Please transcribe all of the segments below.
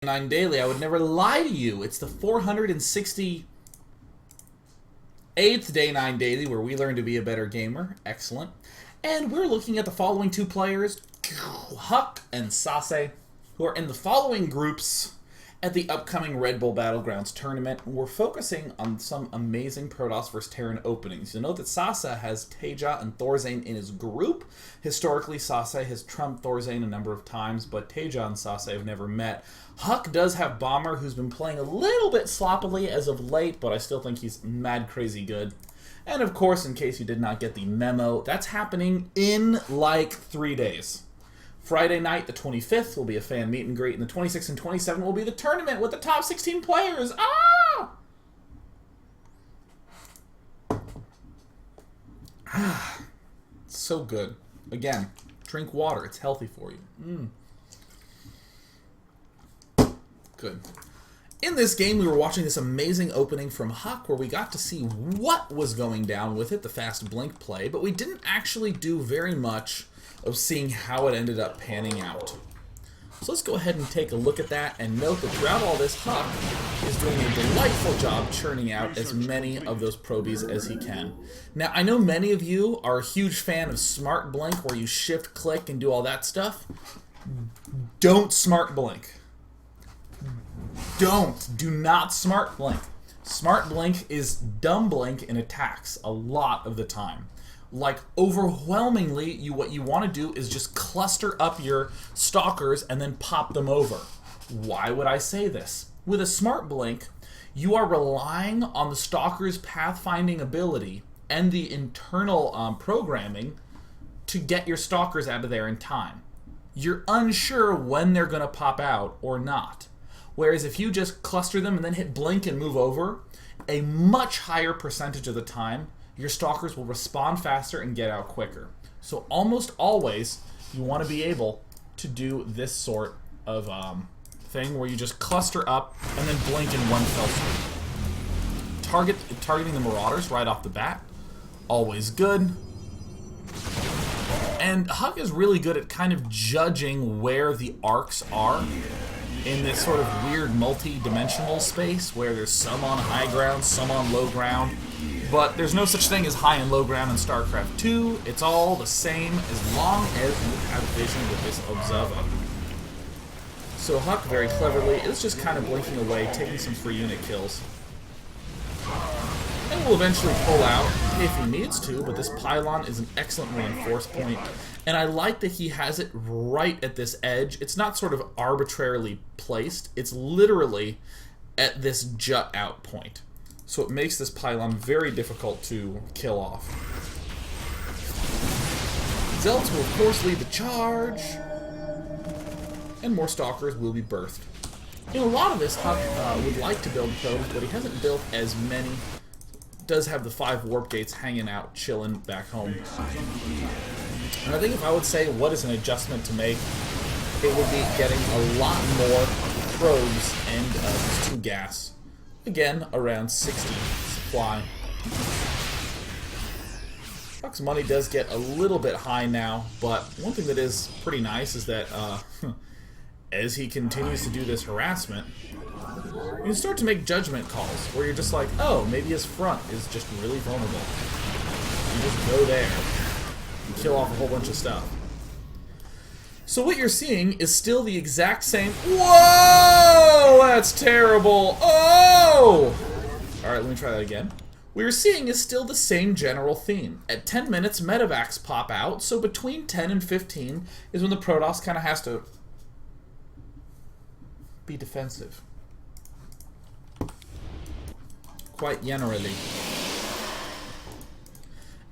9 daily. I would never lie to you. It's the 468th day 9 daily where we learn to be a better gamer. Excellent. And we're looking at the following two players, HuK and SaSe, who are in the following groups at the upcoming Red Bull Battlegrounds tournament. We're focusing on some amazing Protoss vs. Terran openings. You'll note that SaSe has Teja and Thorzane in his group. Historically, SaSe has trumped Thorzane a number of times, but Teja and SaSe have never met. HuK does have Bomber, who's been playing a little bit sloppily as of late, but I still think he's mad crazy good. And of course, in case you did not get the memo, that's happening in like 3 days. Friday night, the 25th, will be a fan meet and greet, and the 26th and 27th will be the tournament with the top 16 players. Ah! So good. Again, drink water. It's healthy for you. Good. In this game, we were watching this amazing opening from HuK where we got to see what was going down with it, the fast blink play, but we didn't actually do very much of seeing how it ended up panning out. So let's go ahead and take a look at that and note that throughout all this, HuK is doing a delightful job churning out as many of those probies as he can. Now, I know many of you are a huge fan of smart blink where you shift click and do all that stuff. Don't smart blink. Do not smart blink. Smart blink is dumb blink in attacks a lot of the time. Like, overwhelmingly, what you want to do is just cluster up your stalkers and then pop them over. Why would I say this? With a smart blink, you are relying on the stalker's pathfinding ability and the internal programming to get your stalkers out of there in time. You're unsure when they're going to pop out or not. Whereas if you just cluster them and then hit blink and move over, a much higher percentage of the time, your stalkers will respond faster and get out quicker. So almost always, you want to be able to do this sort of thing where you just cluster up and then blink in one fell swoop. Targeting the Marauders right off the bat, always good. And HuK is really good at kind of judging where the arcs are in this sort of weird multi-dimensional space where there's some on high ground, some on low ground. But there's no such thing as high and low ground in StarCraft 2. It's all the same as long as you have vision with this observer. So HuK very cleverly is just kind of blinking away, taking some free unit kills. And will eventually pull out if he needs to, but this pylon is an excellent reinforce point. And I like that he has it right at this edge. It's not sort of arbitrarily placed. It's literally at this jut out point. So it makes this pylon very difficult to kill off. Zealots will of course lead the charge. And more stalkers will be birthed. In a lot of this, HuK would like to build probes, but he hasn't built as many. Does have the 5 warp gates hanging out, chilling back home. And I think if I would say what is an adjustment to make, it would be getting a lot more probes and these 2 gas. Again, around 60 supply. HuK's money does get a little bit high now, but one thing that is pretty nice is that as he continues to do this harassment, you can start to make judgment calls where you're just like, oh, maybe his front is just really vulnerable. You just go there and kill off a whole bunch of stuff. So what you're seeing is still the exact same... Whoa! That's terrible! Oh! Alright, let me try that again. What you're seeing is still the same general theme. At 10 minutes, medevacs pop out, so between 10 and 15 is when the Protoss kind of has to be defensive. Quite generally.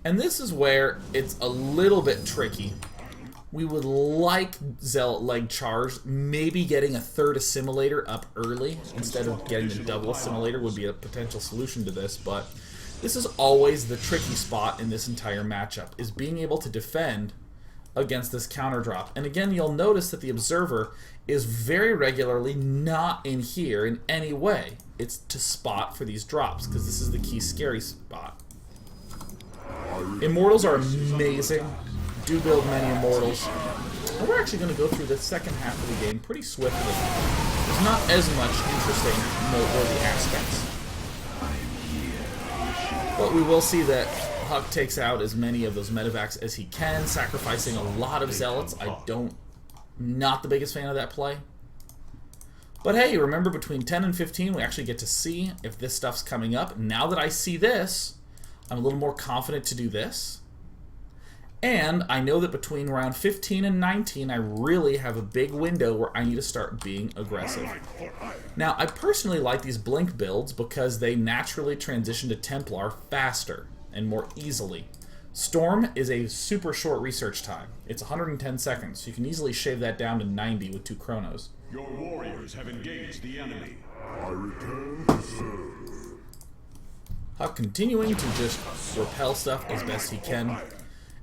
And this is where it's a little bit tricky. We would like Zealot leg charge. Maybe getting a 3rd assimilator up early instead of getting the double assimilator would be a potential solution to this, but this is always the tricky spot in this entire matchup, is being able to defend against this counter drop. And again, you'll notice that the observer is very regularly not in here in any way. It's to spot for these drops, because this is the key scary spot. Immortals are amazing. Do build many Immortals. And we're actually going to go through the second half of the game pretty swiftly. there's not as much interesting noteworthy aspects. But we will see that HuK takes out as many of those medevacs as he can, sacrificing a lot of zealots. Not the biggest fan of that play. But hey, remember between 10 and 15, we actually get to see if this stuff's coming up. Now that I see this, I'm a little more confident to do this. And I know that between round 15 and 19, I really have a big window where I need to start being aggressive. Now, I personally like these Blink builds because they naturally transition to Templar faster and more easily. Storm is a super short research time. It's 110 seconds, so you can easily shave that down to 90 with 2 chronos. Your warriors have engaged the enemy. I return to serve. HuK continuing to just repel stuff as best he can.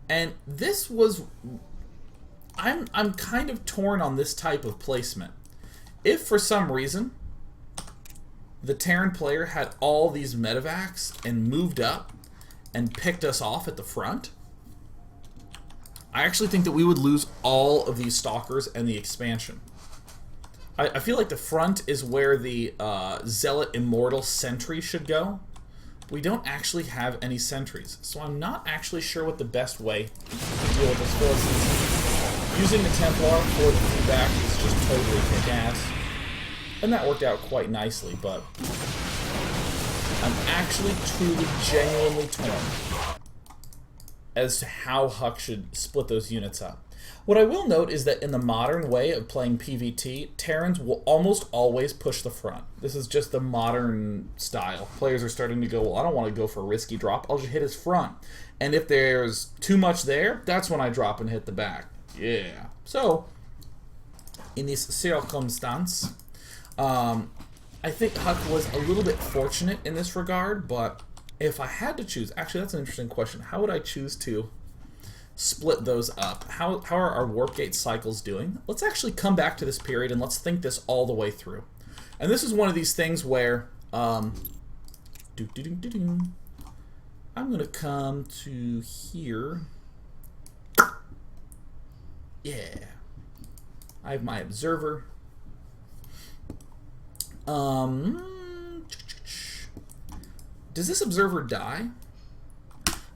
And this was... I'm kind of torn on this type of placement. If for some reason the Terran player had all these medevacs and moved up and picked us off at the front, I actually think that we would lose all of these Stalkers and the expansion. I feel like the front is where the Zealot Immortal Sentry should go. We don't actually have any sentries, so I'm not actually sure what the best way to deal with this for us is. Using the Templar for the feedback is just totally kick-ass. And that worked out quite nicely, but I'm actually truly, genuinely torn as to how HuK should split those units up. What I will note is that in the modern way of playing PvT, Terrans will almost always push the front. This is just the modern style. Players are starting to go, well, I don't want to go for a risky drop, I'll just hit his front. And if there's too much there, that's when I drop and hit the back. Yeah. So, in this circumstance, I think HuK was a little bit fortunate in this regard, but if I had to choose, actually that's an interesting question. How would I choose to split those up? How are our warp gate cycles doing? Let's actually come back to this period and let's think this all the way through. And this is one of these things where I'm gonna come to here. Yeah, I have my observer. Does this observer die?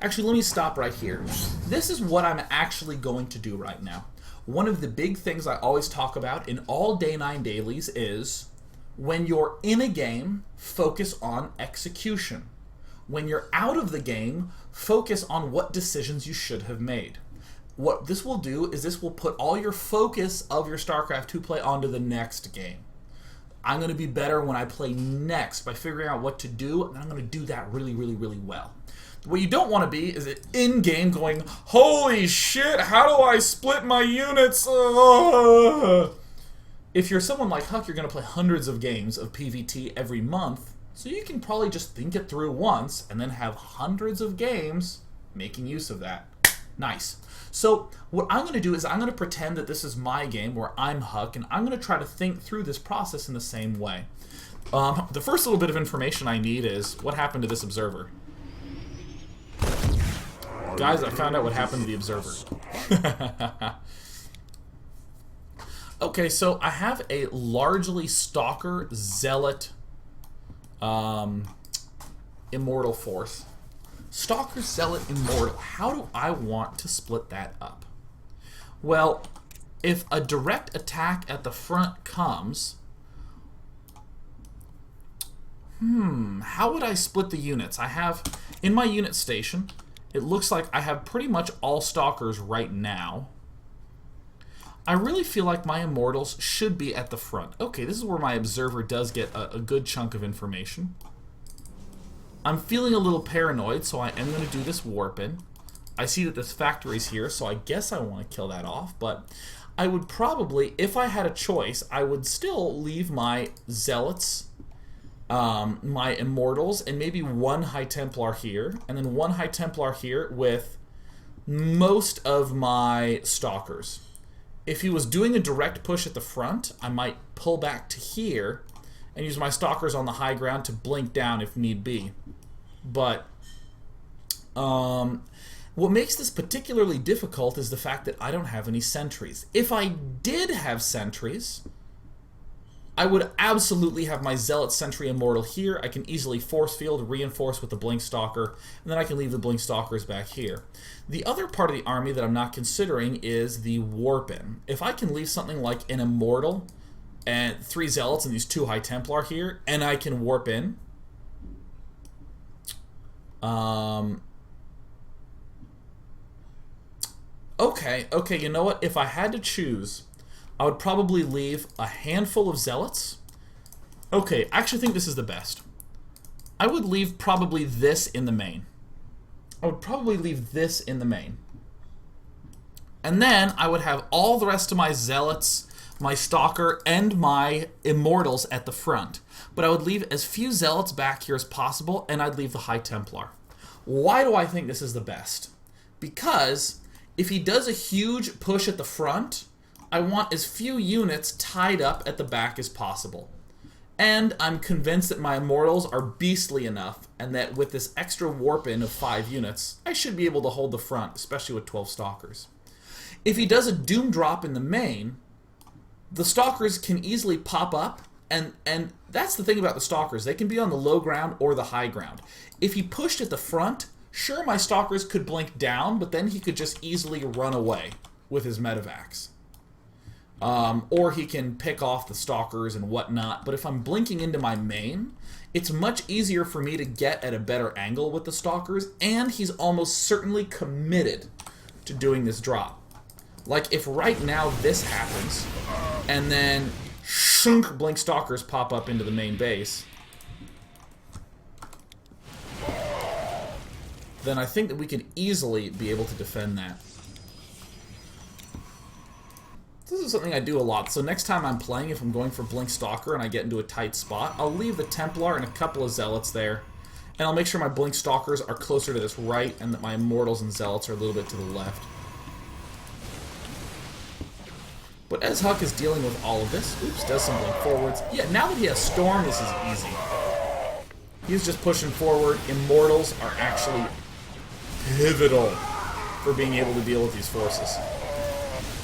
Actually, let me stop right here. This is what I'm actually going to do right now. One of the big things I always talk about in all Day 9 dailies is when you're in a game, focus on execution. When you're out of the game, focus on what decisions you should have made. What this will do is this will put all your focus of your StarCraft 2 play onto the next game. I'm going to be better when I play next by figuring out what to do, and I'm going to do that really, really, really well. What you don't want to be is in-game going, holy shit, how do I split my units? If you're someone like HuK, you're going to play hundreds of games of PvT every month, so you can probably just think it through once and then have hundreds of games making use of that. Nice. So what I'm going to do is I'm going to pretend that this is my game where I'm HuK, and I'm going to try to think through this process in the same way. The first little bit of information I need is what happened to this observer. Guys, I found out what happened to the observer. Okay, so I have a largely Stalker, Zealot, Immortal force. Stalker, Zealot, Immortal. How do I want to split that up? Well, if a direct attack at the front comes, how would I split the units? I have, in my unit station, it looks like I have pretty much all Stalkers right now. I really feel like my Immortals should be at the front. Okay, this is where my Observer does get a good chunk of information. I'm feeling a little paranoid, so I am going to do this warp in. I see that this factory's here, so I guess I want to kill that off, but I would probably, if I had a choice, I would still leave my Zealots, my Immortals, and maybe one High Templar here, and then one High Templar here with most of my Stalkers. If he was doing a direct push at the front, I might pull back to here and use my Stalkers on the high ground to blink down if need be. But what makes this particularly difficult is the fact that I don't have any sentries. If I did have sentries, I would absolutely have my Zealot Sentry Immortal here. I can easily force field, reinforce with the Blink Stalker, and then I can leave the Blink Stalkers back here. The other part of the army that I'm not considering is the Warp In. If I can leave something like an Immortal and 3 Zealots and these 2 High Templar here, and I can Warp In. Okay, you know what? If I had to choose, I would probably leave a handful of Zealots. Okay, I actually think this is the best. I would leave probably this in the main. I would probably leave this in the main. And then I would have all the rest of my Zealots, my Stalker, and my Immortals at the front. But I would leave as few Zealots back here as possible, and I'd leave the High Templar. Why do I think this is the best? Because if he does a huge push at the front, I want as few units tied up at the back as possible. And I'm convinced that my Immortals are beastly enough, and that with this extra warp-in of 5 units, I should be able to hold the front, especially with 12 Stalkers. If he does a Doom Drop in the main, the Stalkers can easily pop up, and that's the thing about the Stalkers. They can be on the low ground or the high ground. If he pushed at the front, sure, my Stalkers could blink down, but then he could just easily run away with his Medivacs. Or he can pick off the Stalkers and whatnot. But if I'm blinking into my main, it's much easier for me to get at a better angle with the Stalkers, and he's almost certainly committed to doing this drop. Like, if right now this happens, and then shunk, Blink Stalkers pop up into the main base, then I think that we could easily be able to defend that. This is something I do a lot, so next time I'm playing, if I'm going for Blink Stalker and I get into a tight spot, I'll leave the Templar and a couple of Zealots there, and I'll make sure my Blink Stalkers are closer to this right, and that my Immortals and Zealots are a little bit to the left. But as HuK is dealing with all of this, oops, does some blink forwards. Yeah, now that he has Storm, this is easy. He's just pushing forward. Immortals are actually pivotal for being able to deal with these forces.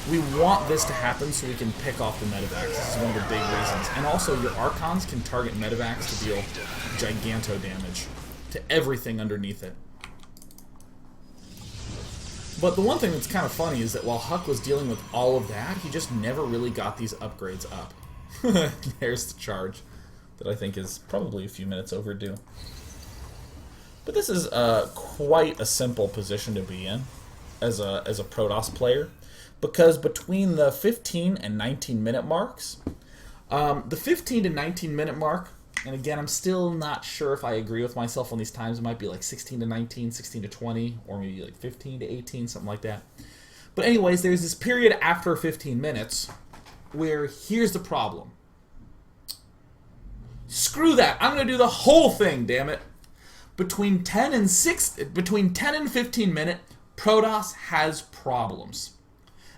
We want this to happen so we can pick off the Medivacs. This is one of the big reasons. And also, your Archons can target Medivacs to deal giganto damage to everything underneath it. But the one thing that's kind of funny is that while HuK was dealing with all of that, he just never really got these upgrades up. There's the charge that I think is probably a few minutes overdue. But this is quite a simple position to be in as a Protoss player, because between the 15 and 19 minute marks, the 15 to 19 minute mark, and again, I'm still not sure if I agree with myself on these times. It might be like 16 to 19, 16 to 20, or maybe like 15 to 18, something like that. But anyways, there's this period after 15 minutes where here's the problem. Screw that. I'm going to do the whole thing, damn it. Between 10 and 15 minute, Protoss has problems.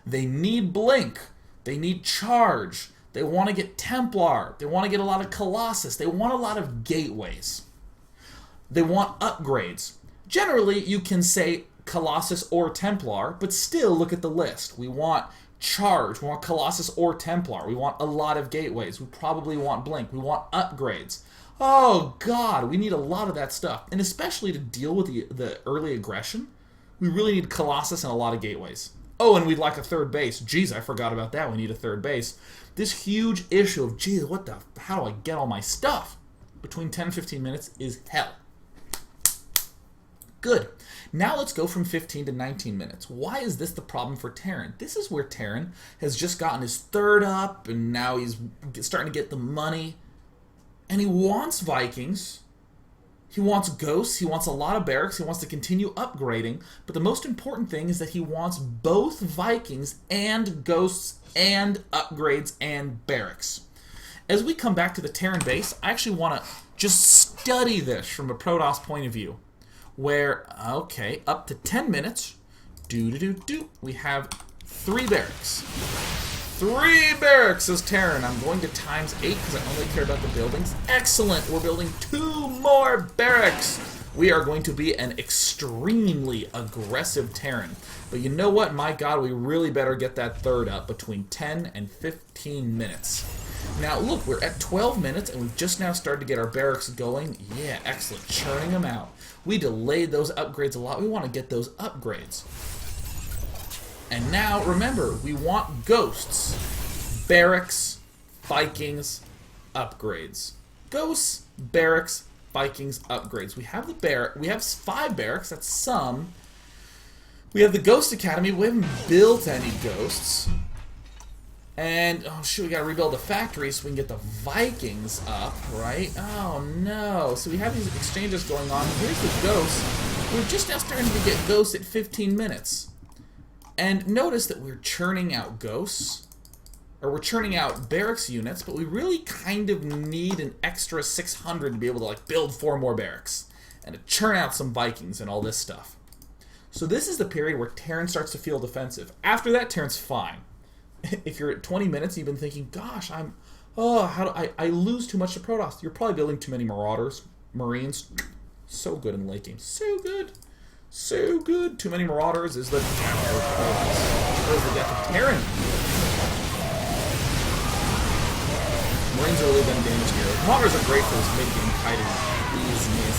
They need blink. They need charge. They want to get Templar. They want to get a lot of Colossus. They want a lot of gateways. They want upgrades. Generally, you can say Colossus or Templar, but still look at the list. We want charge. We want Colossus or Templar. We want a lot of gateways. We probably want blink. We want upgrades. Oh, God, we need a lot of that stuff. And especially to deal with the early aggression, we really need Colossus and a lot of gateways. Oh, and we'd like a third base. Jeez, I forgot about that. We need a third base. This huge issue of, geez, how do I get all my stuff? Between 10 and 15 minutes is hell. Good. Now let's go from 15 to 19 minutes. Why is this the problem for Terran? This is where Terran has just gotten his third up, and now he's starting to get the money. And he wants Vikings. He wants ghosts. He wants a lot of barracks. He wants to continue upgrading. But the most important thing is that he wants both Vikings and ghosts and upgrades and barracks. As we come back to the Terran base, I actually want to just study this from a Protoss point of view. Where, okay, up to 10 minutes, we have 3 barracks. 3 barracks as Terran. I'm going to times 8 because I only care about the buildings. Excellent. We're building 2 more barracks. We are going to be an extremely aggressive Terran. But you know what? My God, we really better get that third up between 10 and 15 minutes. Now, look, we're at 12 minutes, and we've just now started to get our barracks going. Yeah, excellent. Churning them out. We delayed those upgrades a lot. We want to get those upgrades. And now, remember, we want ghosts, barracks, Vikings, upgrades. Ghosts, barracks, Vikings, upgrades. We have we have 5 barracks. That's some. We have the Ghost Academy. We haven't built any ghosts. And, oh shoot, we gotta rebuild the factory so we can get the Vikings up, right? Oh no. So we have these exchanges going on. Here's the ghosts. We're just now starting to get ghosts at 15 minutes. And notice that we're churning out ghosts. Or we're churning out barracks units, but we really kind of need an extra 600 to be able to like build 4 more barracks. And to churn out some Vikings and all this stuff. So this is the period where Terran starts to feel defensive. After that, Terran's fine. If you're at 20 minutes, you've been thinking, gosh, I lose too much to Protoss. You're probably building too many Marauders, Marines. So good in late game. So good. So good. Too many Marauders is the death of Protoss. Or is the death of Terran. Marines are really done damage here. Marauders are great for this mid-game kiting business.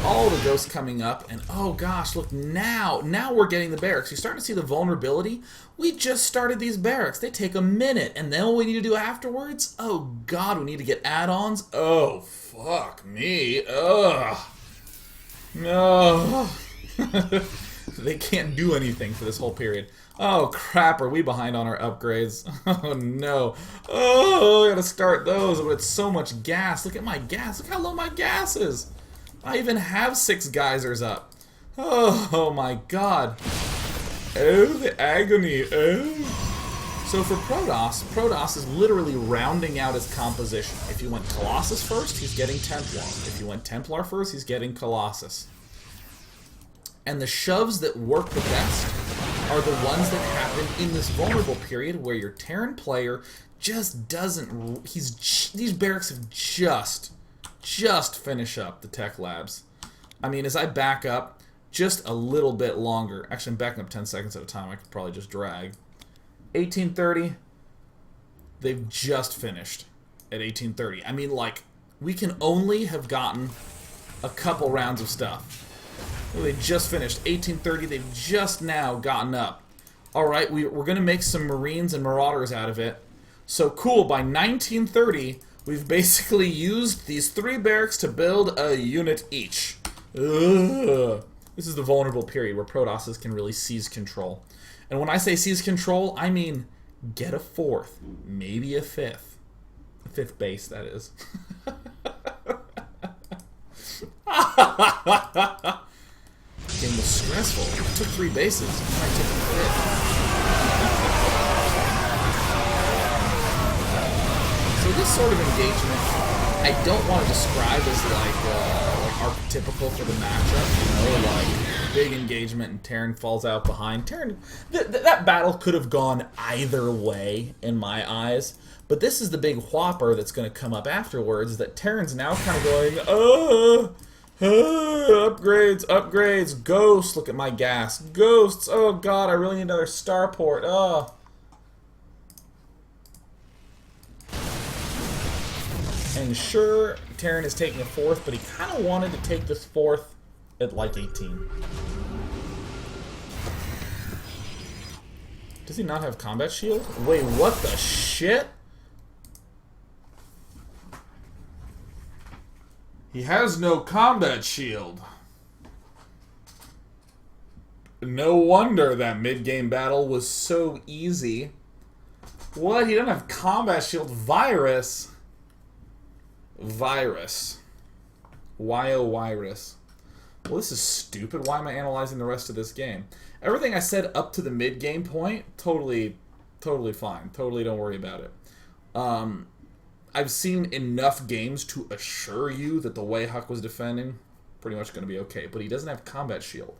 All the ghosts coming up, and oh gosh, look, now we're getting the barracks. You're starting to see the vulnerability. We just started these barracks. They take a minute, and then what we need to do afterwards? Oh god, we need to get add-ons. Oh, fuck me. Ugh. No. They can't do anything for this whole period. Oh crap, are we behind on our upgrades? Oh no. Oh, I gotta start those, but it's so much gas. Look at my gas. Look how low my gas is. I even have 6 geysers up. Oh my god. Oh, the agony. Oh. So for Protoss is literally rounding out his composition. If you went Colossus first, he's getting Templar. If you went Templar first, he's getting Colossus. And the shoves that work the best are the ones that happen in this vulnerable period where your Terran player just doesn't... These barracks have just finish up the tech labs. I mean, as I back up just a little bit longer, actually I'm backing up 10 seconds at a time, I could probably just drag. 1830, they've just finished at 1830. I mean, like, we can only have gotten a couple rounds of stuff. Well, they just finished. 1830, they've just now gotten up. Alright, we're going to make some Marines and Marauders out of it. So cool, by 1930... we've basically used these 3 barracks to build a unit each. Ugh. This is the vulnerable period where Protosses can really seize control. And when I say seize control, I mean get a 4th, maybe a 5th. A 5th base, that is. Game was stressful. I took 3 bases. I took a 5th. So this sort of engagement, I don't want to describe as like archetypical for the matchup. You know, like big engagement and Terran falls out behind. Terran, that battle could have gone either way in my eyes. But this is the big whopper that's going to come up afterwards. That Terran's now kind of going, upgrades, upgrades, ghosts. Look at my gas, ghosts. Oh god, I really need another starport. Oh. And sure, Terran is taking a 4th, but he kind of wanted to take this 4th at like 18. Does he not have combat shield? Wait, what the shit? He has no combat shield. No wonder that mid-game battle was so easy. What? He doesn't have combat shield? Virus? Virus. Virus. Well, this is stupid. Why am I analyzing the rest of this game? Everything I said up to the mid-game point, totally fine. Totally don't worry about it. I've seen enough games to assure you that the way HuK was defending, pretty much going to be okay. But he doesn't have combat shield.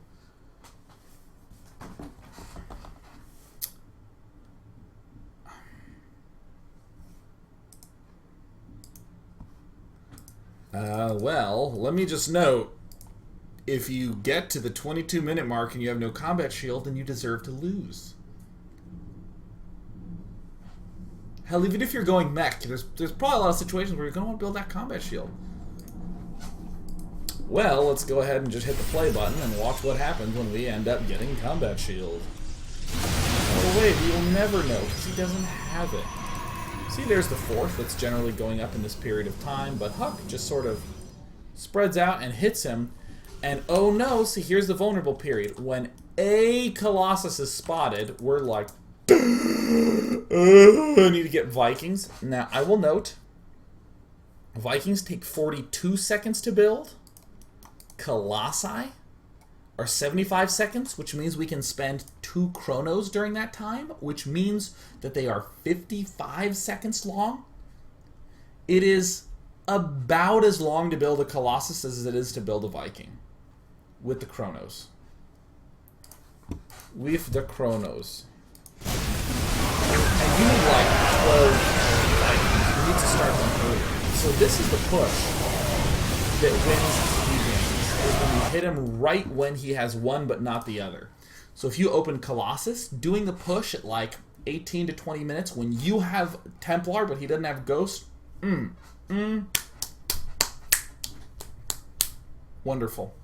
Well, let me just note, if you get to the 22-minute mark and you have no combat shield, then you deserve to lose. Hell, even if you're going mech, there's probably a lot of situations where you're going to want to build that combat shield. Well, let's go ahead and just hit the play button and watch what happens when we end up getting combat shield. Oh wait, you'll never know because he doesn't have it. See, there's the fourth that's generally going up in this period of time, but HuK just sort of spreads out and hits him. And oh no, see, here's the vulnerable period. When a Colossus is spotted, we're like, I need to get Vikings. Now, I will note, Vikings take 42 seconds to build. Colossi are 75 seconds, which means we can spend 2 chronos during that time, which means that they are 55 seconds long. It is about as long to build a Colossus as it is to build a Viking with the chronos. With the chronos. And you need like 12 Vikings. You need to start them earlier. So this is the push that wins the games. Is when you hit him right when he has one but not the other. So if you open Colossus, doing the push at like 18 to 20 minutes when you have Templar but he doesn't have Ghost, wonderful.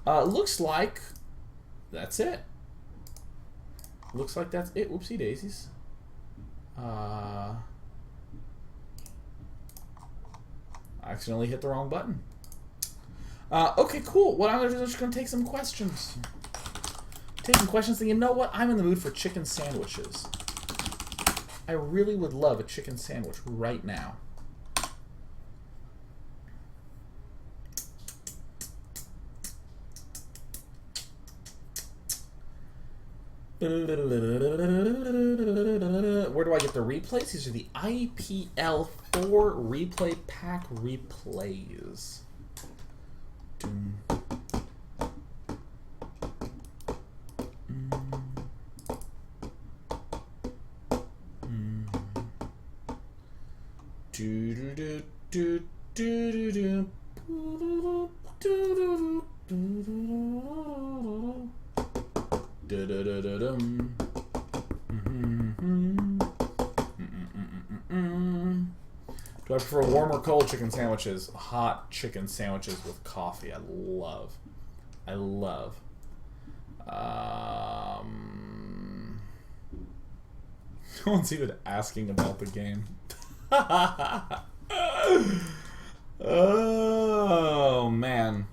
Looks like that's it. Looks like that's it. Whoopsie daisies. I accidentally hit the wrong button. Okay, cool. What I'm just going to take some questions. Take some questions, and you know what? I'm in the mood for chicken sandwiches. I really would love a chicken sandwich right now. Where do I get the replays? These are the IPL 4 replay pack replays. Do I prefer warm or cold chicken sandwiches? Hot chicken sandwiches with coffee. I love. No one's even asking about the game. Oh, man.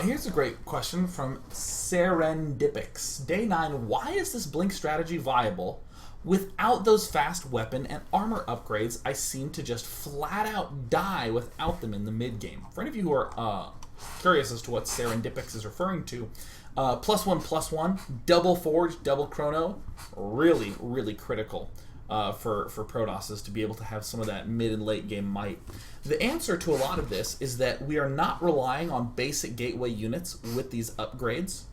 Here's a great question from Serendipix. Day 9, why is this blink strategy viable? Without those fast weapon and armor upgrades, I seem to just flat out die without them in the mid-game. For any of you who are curious as to what Serendipix is referring to, +1/+1, double Forge, double Chrono, really, really critical for Protosses to be able to have some of that mid and late game might. The answer to a lot of this is that we are not relying on basic gateway units with these upgrades.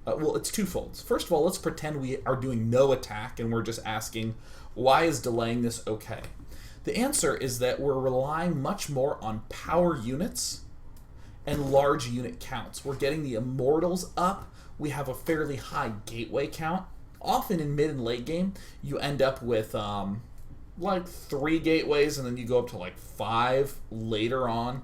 Well, it's twofold. First of all, let's pretend we are doing no attack and we're just asking, why is delaying this okay? The answer is that we're relying much more on power units and large unit counts. We're getting the Immortals up. We have a fairly high gateway count. Often in mid and late game, you end up with like 3 gateways and then you go up to like 5 later on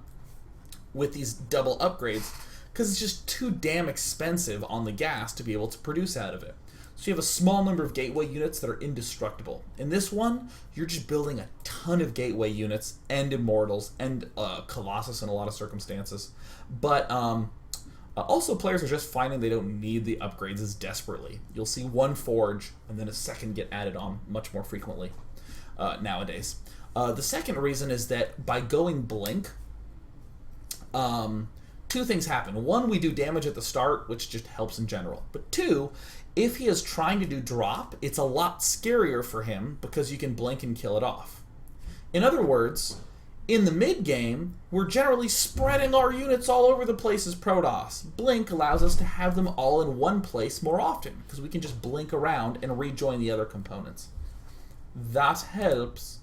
with these double upgrades, because it's just too damn expensive on the gas to be able to produce out of it. So you have a small number of gateway units that are indestructible. In this one, you're just building a ton of gateway units and Immortals and Colossus in a lot of circumstances. But also players are just finding they don't need the upgrades as desperately. You'll see 1 Forge and then a second get added on much more frequently nowadays. The second reason is that by going Blink, 2 things happen. 1, we do damage at the start, which just helps in general. But 2, if he is trying to do drop, it's a lot scarier for him because you can blink and kill it off. In other words, in the mid game, we're generally spreading our units all over the place as Protoss. Blink allows us to have them all in one place more often because we can just blink around and rejoin the other components. That helps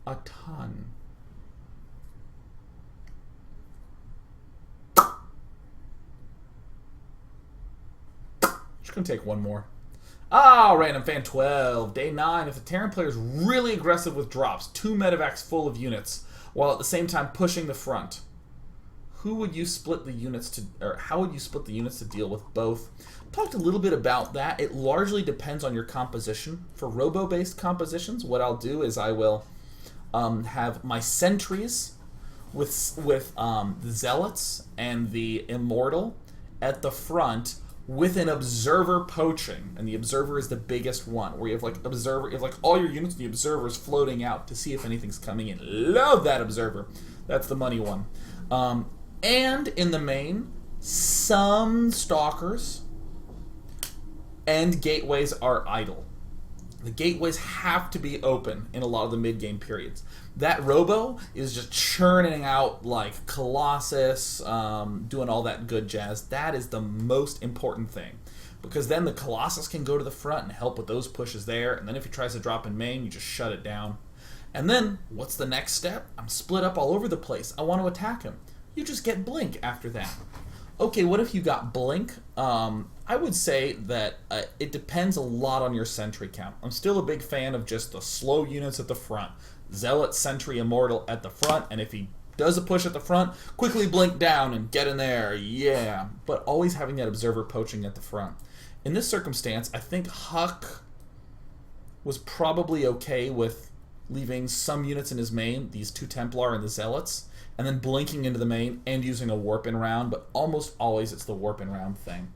a ton. Just gonna take one more. Ah, Random Fan 12. Day 9. If the Terran player is really aggressive with drops, 2 medevacs full of units, while at the same time pushing the front, who would you split the units to, or how would you split the units to deal with both? Talked a little bit about that. It largely depends on your composition. For robo-based compositions, what I'll do is I will have my sentries with the zealots and the immortal at the front with an observer poaching, and the observer is the biggest one, where you have like observer, you have like all your units and the observers floating out to see if anything's coming in. Love that observer. That's the money one. And in the main, some stalkers and gateways are idle. The gateways have to be open in a lot of the mid-game periods. That robo is just churning out like Colossus, doing all that good jazz. That is the most important thing. Because then the Colossus can go to the front and help with those pushes there. And then if he tries to drop in main, you just shut it down. And then, what's the next step? I'm split up all over the place. I want to attack him. You just get Blink after that. Okay, what if you got Blink? I would say that it depends a lot on your sentry count. I'm still a big fan of just the slow units at the front. Zealot, Sentry, Immortal at the front, and if he does a push at the front, quickly blink down and get in there, yeah. But always having that Observer poaching at the front. In this circumstance, I think HuK was probably okay with leaving some units in his main, these 2 Templar and the Zealots, and then blinking into the main and using a warp-in round, but almost always it's the warp-in round thing.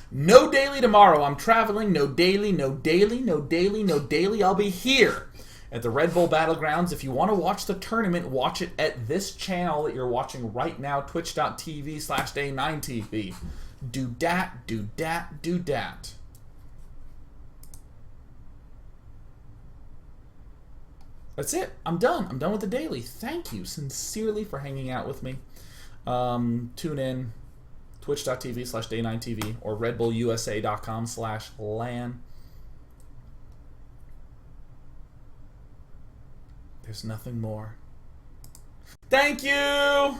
No daily tomorrow. I'm traveling. No daily, no daily, no daily, no daily. I'll be here at the Red Bull Battlegrounds. If you want to watch the tournament, watch it at this channel that you're watching right now, twitch.tv/day9tv. Do dat, do dat, do dat. That's it. I'm done. I'm done with the daily. Thank you sincerely for hanging out with me. Tune in. Twitch.tv/day9tv or redbullusa.com/LAN. There's nothing more. Thank you!